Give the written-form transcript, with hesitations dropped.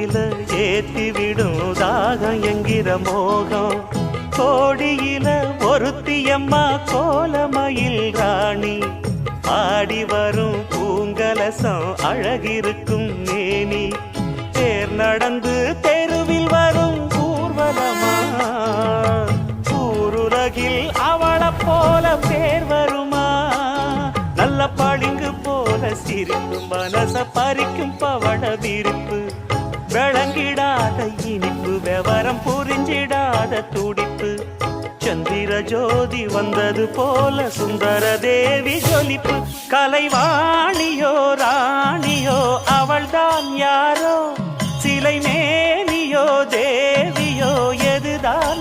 ஆடையில ஏத்திவிடும் தாகம் என்கிற மோகம். கோடியில ஒருத்தியம்மா கோலமயில் ராணி, ஆடி வரும் பூங்கலசம் அழகிருக்கும் மேனி. தேர் நடந்து தெருவில் வரும் ஊர்வலமா, ஊருலகில் அவளை போல பேர் வருமா? நல்ல பளிங்கு போல சிரிக்கும் மனச பறிக்கும் பவள விரிப்பு, விளங்கிடாத இனிப்பு விவரம் புரிஞ்சிடாத துடிப்பு. சந்திர ஜோதி வந்தது போல சுந்தர தேவி ஜொலிப்பு. கலைவாணியோ ராணியோ அவள்தான் யாரோ, சிலை மேனியோ தேவியோ எதுதான்